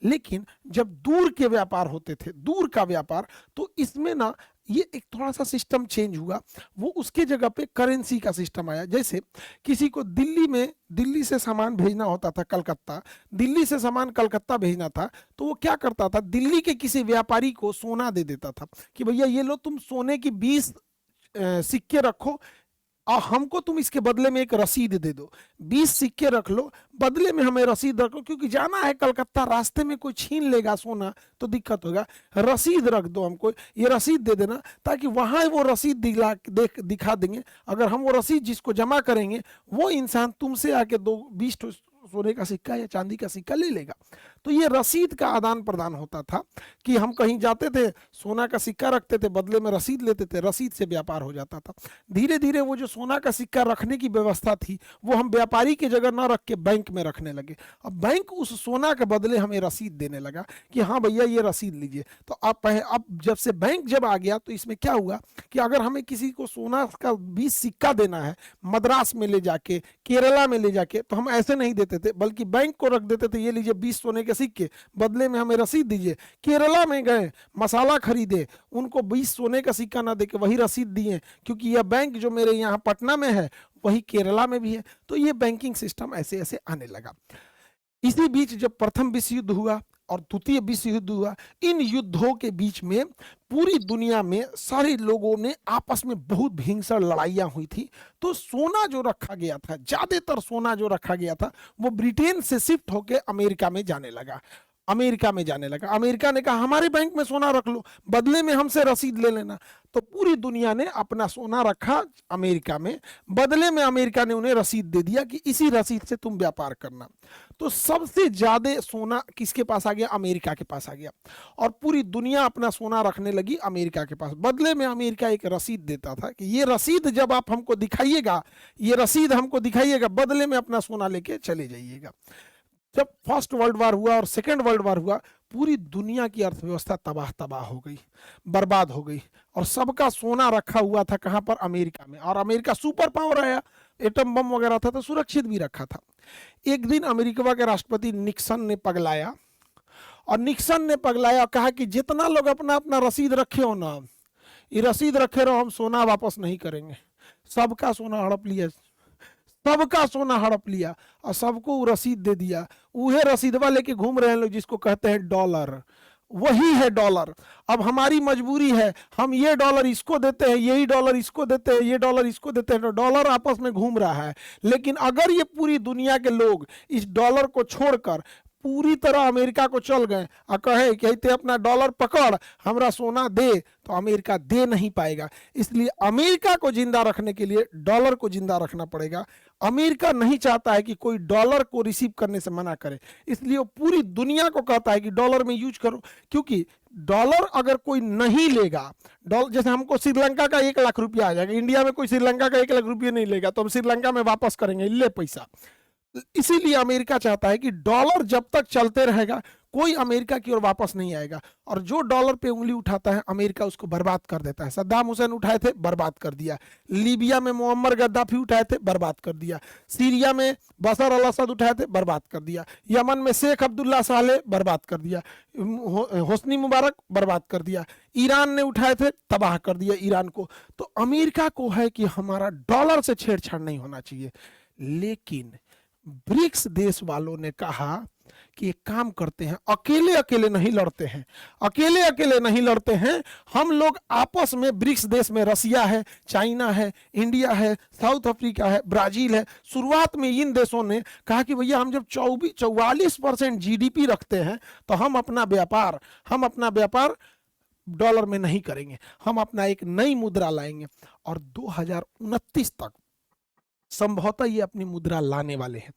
लेकिन जब दूर के व्यापार होते थे, दूर का व्यापार, तो इसमें ना ये एक थोड़ा सा सिस्टम चेंज हुआ। वो उसके जगह पे करेंसी का सिस्टम आया। जैसे किसी को दिल्ली से सामान भेजना होता था कलकत्ता, दिल्ली से सामान कलकत्ता भेजना था, तो वो क्या करता था, दिल्ली के किसी व्यापारी को सोना दे देता था कि भैया ये लो, तुम सोने की 20 सिक्के रखो और हमको तुम इसके बदले में एक रसीद दे दो। 20 सिक्के रख लो, बदले में हमें रसीद रख लो, क्योंकि जाना है कलकत्ता, रास्ते में कोई छीन लेगा सोना तो दिक्कत होगा। रसीद रख दो, हमको ये रसीद दे देना, ताकि वहां वो रसीद दिखा देंगे। अगर हम वो रसीद जिसको जमा करेंगे, वो इंसान तुमसे आके 20 सोने का सिक्का या चांदी का सिक्का ले लेगा। तो ये रसीद का आदान प्रदान होता था कि हम कहीं जाते थे, सोना का सिक्का रखते थे, बदले में रसीद लेते थे, रसीद से व्यापार हो जाता था। धीरे धीरे वो जो सोना का सिक्का रखने की व्यवस्था थी, वो हम व्यापारी की जगह ना रख के बैंक में रखने लगे। अब बैंक उस सोना के बदले हमें रसीद देने लगा कि हाँ भैया ये रसीद लीजिए। तो अब जब से बैंक जब आ गया, तो इसमें क्या हुआ कि अगर हमें किसी को सोना का 20 सिक्का देना है, मद्रास में ले जाके, केरला में ले जाके, तो हम ऐसे नहीं देते थे, बल्कि बैंक को रख देते थे, ये लीजिए 20 सोने के सिक्के, बदले में हमें रसीद दीजिए। केरला में गए, मसाला खरीदे, उनको 20 सोने का सिक्का ना देके वही रसीद दिए, क्योंकि यह बैंक जो मेरे यहाँ पटना में है वही केरला में भी है। तो ये बैंकिंग सिस्टम ऐसे ऐसे आने लगा। इसी बीच जब प्रथम विश्व युद्ध हुआ और द्वितीय विश्व युद्ध हुआ, इन युद्धों के बीच में पूरी दुनिया में सारे लोगों ने आपस में बहुत भीषण लड़ाइयां हुई थी। तो सोना जो रखा गया था, ज्यादातर सोना जो रखा गया था, वो ब्रिटेन से शिफ्ट होकर अमेरिका में जाने लगा। अमेरिका ने कहा हमारे बैंक में सोना रख लो, बदले में हमसे रसीद ले लेना। तो पूरी दुनिया ने अपना सोना रखा अमेरिका में, बदले में अमेरिका ने उन्हें रसीद दे दिया कि इसी रसीद से तुम व्यापार करना। तो सबसे ज्यादा सोना किसके पास आ गया? अमेरिका के पास आ गया। और पूरी दुनिया अपना सोना रखने लगी अमेरिका के पास। बदले में अमेरिका एक रसीद देता था कि ये रसीद जब आप हमको दिखाइएगा, ये रसीद हमको दिखाइएगा, बदले में अपना सोना लेके चले जाइएगा। जब फर्स्ट वर्ल्ड वार हुआ और सेकेंड वर्ल्ड वार हुआ, पूरी दुनिया की अर्थव्यवस्था तबाह हो गई, बर्बाद हो गई। और सबका सोना रखा हुआ था कहां पर? अमेरिका में। और अमेरिका सुपर पावर आया, एटम बम वगैरह था, तो सुरक्षित भी रखा था। एक दिन अमेरिका के राष्ट्रपति निक्सन ने पगलाया, और निक्सन ने पगलाया, कहा कि जितना लोग अपना अपना रसीद रखे हो ना, ये रसीद रखे रहो, हम सोना वापस नहीं करेंगे। सबका सोना हड़प लिया, सबका सोना हड़प लिया और सबको रसीद दे दिया। वह रसीदवा लेके घूम रहे हैं लोग, जिसको कहते हैं डॉलर। वही है डॉलर। अब हमारी मजबूरी है, हम ये डॉलर इसको देते हैं, यही डॉलर इसको देते हैं, ये डॉलर इसको देते हैं, तो डॉलर आपस में घूम रहा है। लेकिन अगर ये पूरी दुनिया के लोग इस डॉलर को छोड़कर पूरी तरह अमेरिका को चल गए और कहे कि ते अपना डॉलर पकड़, हमरा सोना दे, तो अमेरिका दे नहीं पाएगा। इसलिए अमेरिका को जिंदा रखने के लिए डॉलर को जिंदा रखना पड़ेगा। अमेरिका नहीं चाहता है कि कोई डॉलर को रिसीव करने से मना करे, इसलिए वो पूरी दुनिया को कहता है कि डॉलर में यूज करो। क्योंकि डॉलर अगर कोई नहीं लेगा, डॉलर जैसे हमको श्रीलंका का 1 लाख रुपया आ जाएगा, इंडिया में कोई श्रीलंका का 1 लाख रुपया नहीं लेगा, तो हम श्रीलंका में वापस करेंगे, ले पैसा। इसीलिए अमेरिका चाहता है कि डॉलर जब तक चलते रहेगा, कोई अमेरिका की ओर वापस नहीं आएगा। और जो डॉलर पे उंगली उठाता है, अमेरिका उसको बर्बाद कर देता है। सद्दाम हुसैन उठाए थे, बर्बाद कर दिया। लीबिया में मुअम्मर गद्दाफी उठाए थे, बर्बाद कर दिया। सीरिया में बशर अल असद उठाए थे, बर्बाद कर दिया। यमन में शेख अब्दुल्ला सालेह, बर्बाद कर दिया। होस्नी मुबारक, बर्बाद कर दिया। ईरान ने उठाए थे, तबाह कर दिया ईरान को। तो अमेरिका को है कि हमारा डॉलर से छेड़छाड़ नहीं होना चाहिए। लेकिन ब्रिक्स देश वालों ने कहा कि एक काम करते हैं, अकेले अकेले नहीं लड़ते हैं, अकेले अकेले नहीं लड़ते हैं, हम लोग आपस में ब्रिक्स देश में रसिया है, चाइना है, इंडिया है, साउथ अफ्रीका है, ब्राजील है। शुरुआत में इन देशों ने कहा कि भैया हम जब 44% जीडीपी रखते हैं, तो हम अपना व्यापार डॉलर में नहीं करेंगे, हम अपना एक नई मुद्रा लाएंगे। और 2029 तक संभवतः ये अपनी मुद्रा लाने वाले हैं।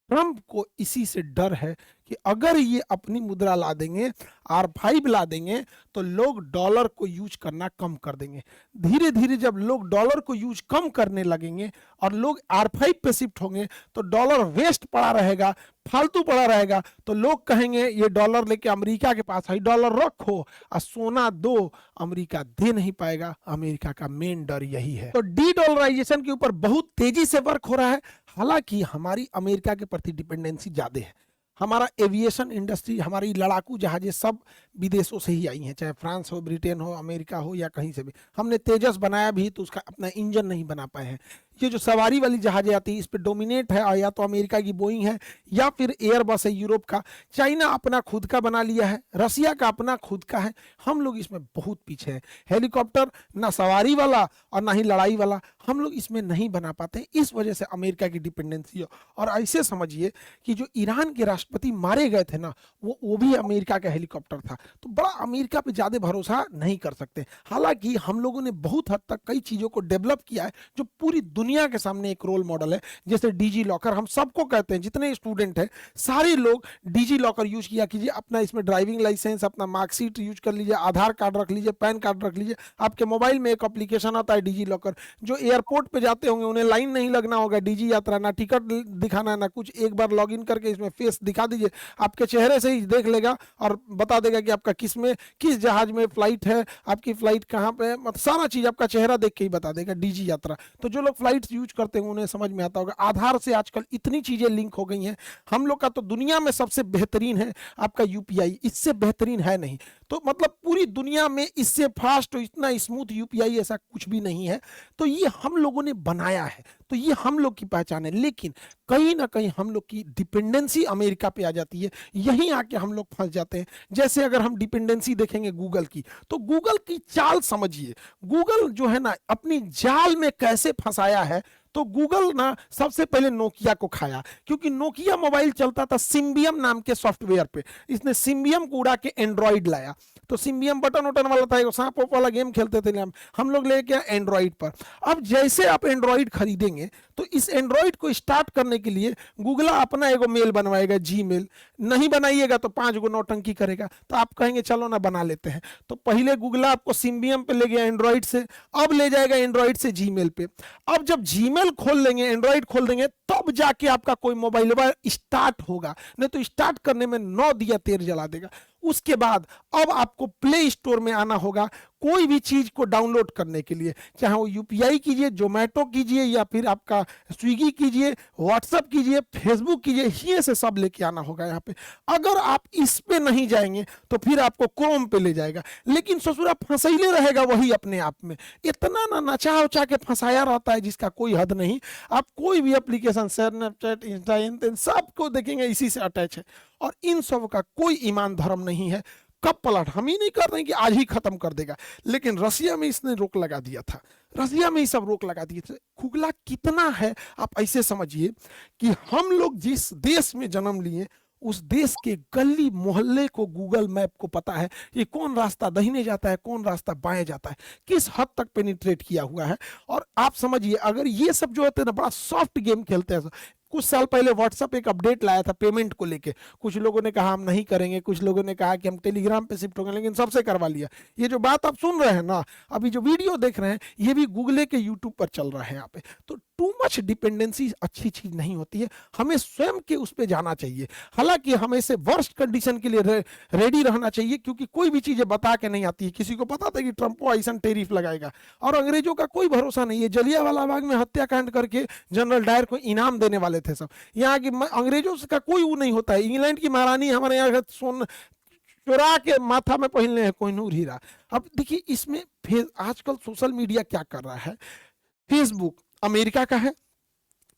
ट्रंप को इसी से डर है कि अगर ये अपनी मुद्रा ला देंगे, R5 ला देंगे, तो लोग डॉलर को यूज करना कम कर देंगे। धीरे धीरे जब लोग डॉलर को यूज कम करने लगेंगे और लोग R5 पे शिफ्ट होंगे, तो डॉलर वेस्ट पड़ा रहेगा, फालतू पड़ा रहेगा। तो लोग कहेंगे ये डॉलर लेके अमेरिका के पास है, डॉलर रखो और सोना दो, अमेरिका दे नहीं पाएगा। अमेरिका का मेन डर यही है। तो डी डॉलराइजेशन के ऊपर बहुत तेजी से वर्क हो रहा है। हालांकि हमारी अमेरिका के प्रति डिपेंडेंसी ज्यादा है, हमारा एविएशन इंडस्ट्री, हमारी लड़ाकू जहाजें सब विदेशों से ही आई हैं, चाहे फ्रांस हो, ब्रिटेन हो, अमेरिका हो या कहीं से भी। हमने तेजस बनाया भी तो उसका अपना इंजन नहीं बना पाए हैं। ये जो सवारी वाली जहाजें आती है इस पे डोमिनेट है या तो अमेरिका की बोइंग है या फिर एयरबस है यूरोप का। चाइना अपना खुद का बना लिया है, रसिया का अपना खुद का है। हम लोग इसमें बहुत पीछे हैं। हेलीकॉप्टर ना सवारी वाला और ना ही लड़ाई वाला हम लोग इसमें नहीं बना पाते, इस वजह से अमेरिका की डिपेंडेंसी है। और ऐसे समझिए कि जो ईरान के राष्ट्रपति मारे गए थे ना, वो भी अमेरिका का हेलीकॉप्टर था। तो बड़ा अमेरिका पे ज्यादा भरोसा नहीं कर सकते। हालांकि हम लोगों ने बहुत हद तक कई चीजों को डेवलप किया है जो पूरी दुनिया के सामने एक रोल मॉडल है। जैसे डिजी लॉकर, हम सबको कहते हैं, जितने स्टूडेंट हैं सारे लोग डिजी लॉकर यूज किया कीजिए। अपना इसमें ड्राइविंग लाइसेंस, अपना मार्कशीट यूज कर लीजिए, आधार कार्ड रख लीजिए, पैन कार्ड रख लीजिए। आपके मोबाइल में एक एप्लीकेशन आता है डिजी लॉकर। जो एयरपोर्ट पे जाते होंगे उन्हें लाइन नहीं लगना होगा, डिजी यात्रा, ना टिकट दिखाना ना कुछ, एक बार लॉग इन करके इसमें फेस दिखा दीजिए, आपके चेहरे से ही देख लेगा और बता देगा कि आपका किस जहाज में फ्लाइट है, आपकी फ्लाइट कहाँ पे है, मतलब सारा चीज आपका चेहरा देख के ही बता देगा, डिजी यात्रा। तो जो लोग फ्लाइट यूज करते हैं उन्हें समझ में आता होगा। आधार से आजकल इतनी चीजें लिंक हो गई हैं। हम लोग का तो दुनिया में सबसे बेहतरीन है आपका यूपीआई, इससे बेहतरीन है नहीं। तो मतलब पूरी दुनिया में इससे फास्ट और इतना स्मूथ यूपीआई ऐसा कुछ भी नहीं है। तो ये हम लोगों ने बनाया है, तो ये हम लोग की पहचान है। लेकिन कहीं ना कहीं हम लोग की डिपेंडेंसी अमेरिका पे आ जाती है, यहीं आके हम लोग फंस जाते हैं। जैसे अगर हम डिपेंडेंसी देखेंगे गूगल की, तो गूगल की चाल समझिए। गूगल जो है ना अपनी जाल में कैसे फंसाया है। तो गूगल ना सबसे पहले नोकिया को खाया, क्योंकि नोकिया मोबाइल चलता था सिम्बियम नाम के सॉफ्टवेयर पे। इसने सिम्बियम को उड़ा के एंड्रॉइड लाया। तो सिम्बियम बटन वटन वाला था, सांप वाला गेम खेलते थे हम लोग, लेके एंड्रॉइड पर। अब जैसे आप एंड्रॉइड खरीदेंगे तो इस एंड्रॉइड को स्टार्ट करने के लिए गूगल अपना एगो मेल बनवाएगा, जीमेल। नहीं बनाइएगा तो 5 गो नौटंकी करेगा। तो आप कहेंगे चलो ना बना लेते हैं। तो पहले गूगल आपको सिम्बियम पे ले गया एंड्रॉइड से, अब ले जाएगा एंड्रॉइड से जीमेल पे। अब जब जीमेल खोल लेंगे, एंड्रॉइड खोल देंगे, तब जाके आपका कोई मोबाइल स्टार्ट होगा, नहीं तो स्टार्ट करने में 9 दिया 13 जला देगा। उसके बाद अब आपको प्ले स्टोर में आना होगा कोई भी चीज को डाउनलोड करने के लिए, चाहे वो यूपीआई कीजिए, जोमेटो कीजिए, या फिर आपका स्विगी कीजिए, व्हाट्सएप कीजिए, फेसबुक कीजिए, ये से सब लेके आना होगा यहाँ पे। अगर आप इस पे नहीं जाएंगे तो फिर आपको क्रोम पे ले जाएगा। लेकिन ससुरा फंसैले रहेगा वही अपने आप में, इतना ना नचा उचा के फंसाया रहता है जिसका कोई हद नहीं। आप कोई भी एप्लीकेशन, स्नैपचैट, इंस्टा, सबको देखेंगे इसी से अटैच है। और इन सब का कोई ईमान धर्म नहीं है। कब पलट, हम ही नहीं कर रहे हैं कि आज ही खत्म कर देगा, लेकिन रसिया में इसने रोक लगा दिया था। रसिया में ही सब रोक लगा दिए थे। खुगला कितना है आप ऐसे समझिए कि हम लोग जिस देश में जन्म लिए उस देश के गली मोहल्ले को गूगल मैप को पता है कि कौन रास्ता दाहिने जाता है, कौन रास्ता बाएं जाता है, किस हद तक पेनिट्रेट किया हुआ है। और आप समझिए अगर ये सब जो होते हैं ना बड़ा सॉफ्ट गेम खेलते हैं। कुछ साल पहले व्हाट्सएप एक अपडेट लाया था पेमेंट को लेके। कुछ लोगों ने कहा हम नहीं करेंगे, कुछ लोगों ने कहा कि हम टेलीग्राम पे शिफ्ट होंगे, लेकिन सबसे करवा लिया। ये जो बात आप सुन रहे हैं ना, अभी जो वीडियो देख रहे हैं, ये भी गूगल के यूट्यूब पर चल रहा है यहाँ पे। तो टू मच डिपेंडेंसी अच्छी चीज नहीं होती है, हमें स्वयं के उस पर जाना चाहिए। हालांकि हमें से वर्स्ट कंडीशन के लिए रेडी रहना चाहिए, क्योंकि कोई भी चीजें बता के नहीं आती है। किसी को पता था कि ट्रंप ऐसा टैरिफ लगाएगा, और अंग्रेजों का कोई भरोसा नहीं है। जलियांवाला बाग में हत्याकांड करके जनरल डायर को इनाम देने वाले थे सब। यहाँ की अंग्रेजों का कोई वो नहीं होता है। इंग्लैंड की महारानी हमारे यहाँ सोन चुरा के माथा में पहनने हैं कोहिनूर हीरा। अब देखिए इसमें आजकल सोशल मीडिया क्या कर रहा है। फेसबुक अमेरिका का है,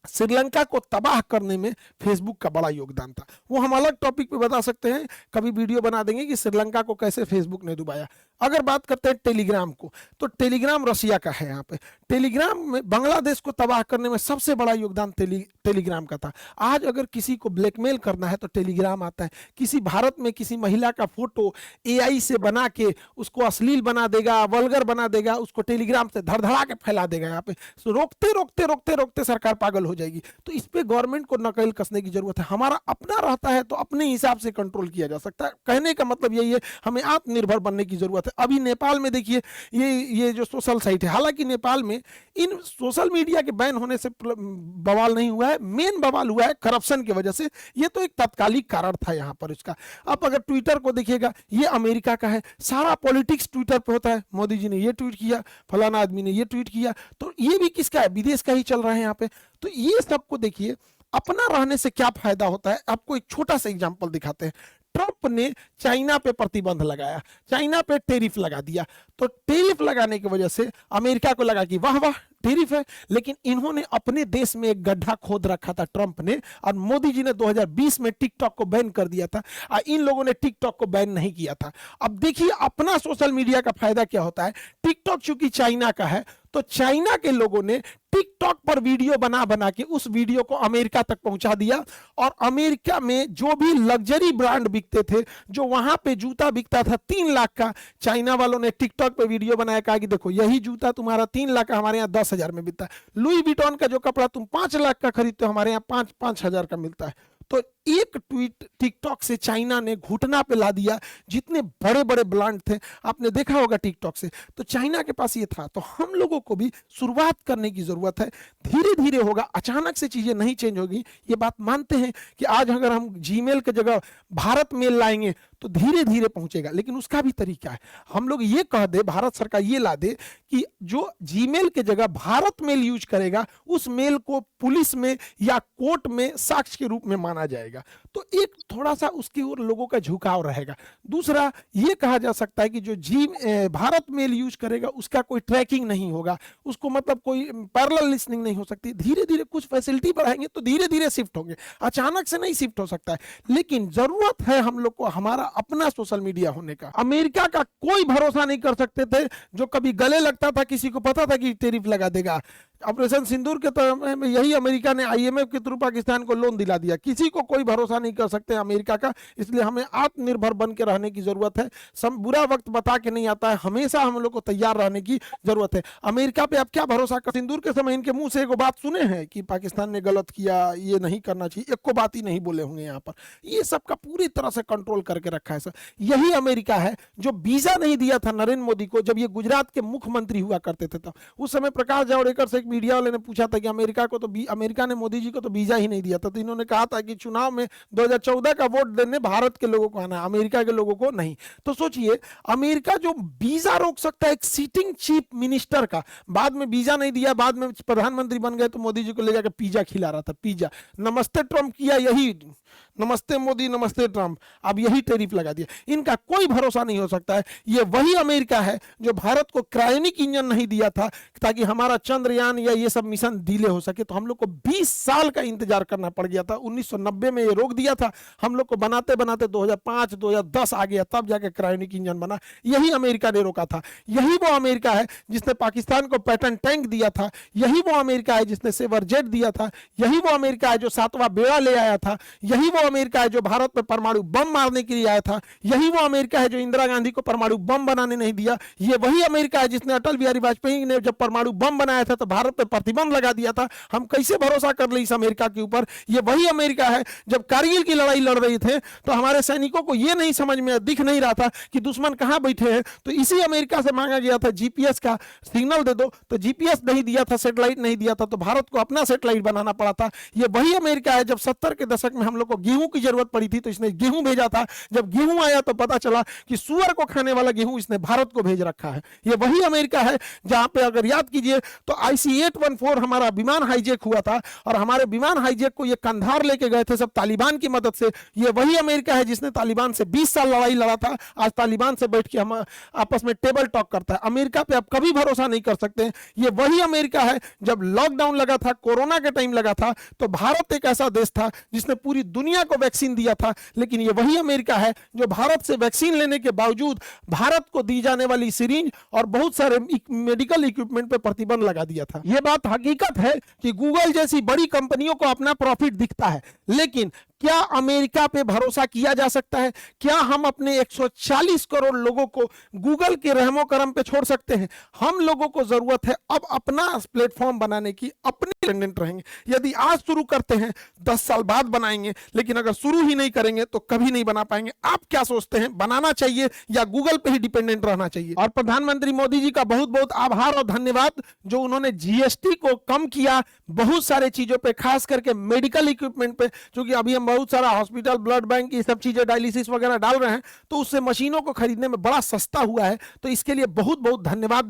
श्रीलंका को तबाह करने में फेसबुक का बड़ा योगदान था। वो हम अलग टॉपिक पे बता सकते हैं, कभी वीडियो बना देंगे कि श्रीलंका को कैसे फेसबुक ने डुबाया। अगर बात करते हैं टेलीग्राम को, तो टेलीग्राम रसिया का है। यहाँ पे टेलीग्राम में बांग्लादेश को तबाह करने में सबसे बड़ा योगदान टेलीग्राम का था। आज अगर किसी को ब्लैकमेल करना है तो टेलीग्राम आता है। किसी भारत में किसी महिला का फोटो एआई से बना के उसको अश्लील बना देगा, वल्गर बना देगा, उसको टेलीग्राम से धड़धड़ा के फैला देगा। यहाँ पे रोकते रोकते रोकते रोकते सरकार पागल हो जाएगी। तो इस पे गवर्नमेंट को नकेल कसने की जरूरत है। हमारा अपना रहता है तो अपने हिसाब से कंट्रोल किया जा सकता है। कहने का मतलब यही है, हमें आत्मनिर्भर बनने की जरूरत है। अभी नेपाल में देखिए ये जो सोशल साइट है, हालांकि नेपाल में इन सोशल मीडिया के बैन होने से बवाल नहीं हुआ है, मेन बवाल हुआ है करप्शन की वजह से। ये तो एक तात्कालिक कारण था यहाँ पर इसका। अब अगर ट्विटर को देखिएगा, ये अमेरिका का है, सारा पॉलिटिक्स ट्विटर पे होता है। मोदी जी ने ये ट्वीट किया, फलाना आदमी ने ये ट्वीट किया, तो ये भी किसका है, विदेश का ही चल रहा है यहाँ पे। तो ये सबको देखिए अपना रहने से क्या फायदा होता है, आपको एक छोटा सा एग्जांपल दिखाते हैं। ट्रंप ने चाइना पे प्रतिबंध लगाया, चाइना पे टेरिफ लगा दिया, तो टेरिफ लगाने की वजह से अमेरिका को लगा कि वाह वाह टेरिफ है, लेकिन इन्होंने अपने देश में एक गड्ढा खोद रखा था ट्रंप ने, और मोदी जी ने 2020 में टिकटॉक को बैन कर दिया था, और इन लोगों ने टिकटॉक को बैन नहीं किया था। अब देखिए अपना सोशल मीडिया का फायदा क्या होता है, टिकटॉक चूंकि चाइना का है, तो चाइना के लोगों ने टिकटॉक पर वीडियो बना बना के उस वीडियो को अमेरिका तक पहुंचा दिया, और अमेरिका में जो भी लग्जरी ब्रांड बिकते थे, जो वहां पे जूता बिकता था 3 लाख का, चाइना वालों ने टिकटॉक पे वीडियो बनाया, कहा कि देखो यही जूता तुम्हारा 3 लाख का हमारे यहाँ 10,000 में बिकता है, लुई विटॉन का जो कपड़ा तुम 5 लाख का खरीदते हो हमारे यहाँ 5,000 का मिलता है। तो एक ट्वीट टिकटॉक से चाइना ने घुटना पे ला दिया जितने बड़े बड़े ब्रांड थे, आपने देखा होगा टिकटॉक से, तो चाइना के पास ये था। तो हम लोगों को भी शुरुआत करने की जरूरत है, धीरे धीरे होगा, अचानक से चीजें नहीं चेंज होगी, ये बात मानते हैं कि आज अगर हम जीमेल की जगह भारत मेल लाएंगे तो धीरे धीरे पहुंचेगा, लेकिन उसका भी तरीका है। हम लोग ये कह दे, भारत सरकार ये ला दे कि जो जीमेल के जगह भारत मेल यूज करेगा उस मेल को पुलिस में या कोर्ट में साक्ष्य के रूप में माना जाएगा, तो एक थोड़ा सा उसकी ओर लोगों का झुकाव रहेगा। दूसरा ये कहा जा सकता है कि जो भारत मेल यूज करेगा उसका कोई ट्रैकिंग नहीं होगा, उसको मतलब कोई पैरेलल लिसनिंग नहीं हो सकती। धीरे धीरे कुछ फैसिलिटी बढ़ाएंगे तो धीरे धीरे शिफ्ट होंगे, अचानक से नहीं शिफ्ट हो सकता है, लेकिन जरूरत है हम लोग को हमारा अपना सोशल मीडिया होने का। अमेरिका का कोई भरोसा नहीं कर सकते थे, जो कभी गले लगता था किसी को पता था कि टेरिफ लगा देगा। ऑपरेशन सिंदूर के तो में यही अमेरिका ने आईएमएफ के थ्रू पाकिस्तान को लोन दिला दिया, किसी को कोई भरोसा नहीं कर सकते अमेरिका का, इसलिए हमें आत्मनिर्भर बन के रहने की जरूरत है। बुरा वक्त बता के नहीं आता है, हमेशा हम लोग को तैयार रहने की जरूरत है। अमेरिका पे आप क्या भरोसा कर, सिंदूर के समय इनके मुंह से एक बात सुने हैं कि पाकिस्तान ने गलत किया, ये नहीं करना चाहिए, एक को बात ही नहीं बोले होंगे यहाँ पर। ये सबका पूरी तरह से कंट्रोल करके रखा है सर। यही अमेरिका है जो वीजा नहीं दिया था नरेंद्र मोदी को जब ये गुजरात के मुख्यमंत्री हुआ करते थे, तब उस समय प्रकाश जावड़ेकर से मीडिया वाले ने पूछा था कि अमेरिका ने मोदी जी को तो वीजा ही नहीं दिया था, तो इन्होंने कहा था कि चुनाव में 2014 का वोट देने भारत के लोगों को आना है, अमेरिका के लोगों को नहीं। तो सोचिए अमेरिका जो वीजा रोक सकता है एक सिटिंग चीफ मिनिस्टर का, बाद में वीजा नहीं दिया, बाद में प्रधानमंत्री बन गए तो मोदी जी को ले जाकर पिज्जा खिला रहा था, पिज्जा। नमस्ते ट्रंप किया यही, नमस्ते मोदी नमस्ते ट्रंप, अब यही टेरिफ लगा दिया। इनका कोई भरोसा नहीं हो सकता है। ये वही अमेरिका है जो भारत को क्रायोनिक इंजन नहीं दिया था ताकि हमारा चंद्रयान या ये सब मिशन डिले हो सके, तो हम लोग को 20 साल का इंतजार करना पड़ गया था। 1990 में ये रोक दिया था, हम लोग को बनाते बनाते 2005 2010 आ गया, तब जाके क्रायोनिक इंजन बना। यही अमेरिका ने रोका था। यही वो अमेरिका है जिसने पाकिस्तान को पैटर्न टैंक दिया था। यही वो अमेरिका है जिसने सेवर जेट दिया था। यही वो अमेरिका है जो 7वां बेड़ा ले आया था। यही वो अमेरिका है जो भारत पर परमाणु बम मारने के लिए आया था। यही वो अमेरिका है जो इंदिरा गांधी को परमाणु बम बनाने नहीं दिया। ये वही अमेरिका है जिसने अटल बिहारी वाजपेयी ने जब परमाणु बम बनाया था तो भारत पर प्रतिबंध लगा दिया था। हम कैसे भरोसा कर ले इस अमेरिका के ऊपर। ये वही अमेरिका है जब कारगिल की लड़ाई लड़ रही थे तो हमारे सैनिकों को यह नहीं समझ में दिख नहीं रहा था कि दुश्मन कहां बैठे हैं, तो इसी अमेरिका से मांगा गया था जीपीएस का सिग्नल दे दो, तो जीपीएस नहीं दिया था, सैटेलाइट नहीं दिया था, तो भारत को अपना सैटेलाइट बनाना पड़ा था। ये वही अमेरिका है जब 70 के दशक में हम लोग को गेहूं की जरूरत पड़ी थी तो इसने गेहूं भेजा था। जब गेहूं आया तो पता चला कि सुअर को खाने वाला गेहूं इसने भारत को भेज रखा है। ये वही अमेरिका है जहां पे अगर याद कीजिए तो IC-814 हमारा विमान हाईजैक हुआ था और हमारे विमान हाईजैक को ये कंधार लेके गए थे सब तालिबान की मदद से। ये वही अमेरिका है जिसने तालिबान से 20 साल लड़ाई लड़ा था, आज तालिबान से बैठ के हम आपस में टेबल टॉक करता है। अमेरिका पे आप कभी भरोसा नहीं कर सकते। ये वही अमेरिका है जब लॉकडाउन लगा था, कोरोना के टाइम लगा था, तो भारत एक ऐसा देश था जिसने पूरी दुनिया को वैक्सीन दिया था, लेकिन ये वही अमेरिका है जो भारत से वैक्सीन लेने के बावजूद भारत को दी जाने वाली सिरिंज और बहुत सारे मेडिकल इक्विपमेंट पे प्रतिबंध लगा दिया था। यह बात हकीकत है कि गूगल जैसी बड़ी कंपनियों को अपना प्रॉफिट दिखता है, लेकिन क्या अमेरिका पे भरोसा किया जा सकता है? क्या हम अपने 140 करोड़ लोगों को गूगल के रहमो करम पे छोड़ सकते हैं? हम लोगों को जरूरत है अब अपना प्लेटफॉर्म बनाने की, अपने इंडिपेंडेंट रहेंगे। यदि आज शुरू करते हैं 10 साल बाद बनाएंगे, लेकिन अगर शुरू ही नहीं करेंगे तो कभी नहीं बना पाएंगे। आप क्या सोचते हैं, बनाना चाहिए या गूगल पे ही डिपेंडेंट रहना चाहिए? और प्रधानमंत्री मोदी जी का बहुत बहुत आभार और धन्यवाद जो उन्होंने जीएसटी को कम किया बहुत सारे चीजों पे, खास करके मेडिकल इक्विपमेंट पे, क्योंकि अभी हम बहुत सारा हॉस्पिटल, ब्लड बैंक, ये सब चीजें, डायलिसिस वगैरह डाल रहे हैं, तो उससे मशीनों को खरीदने में बड़ा सस्ता हुआ है। तो इसके लिए बहुत बहुत धन्यवाद।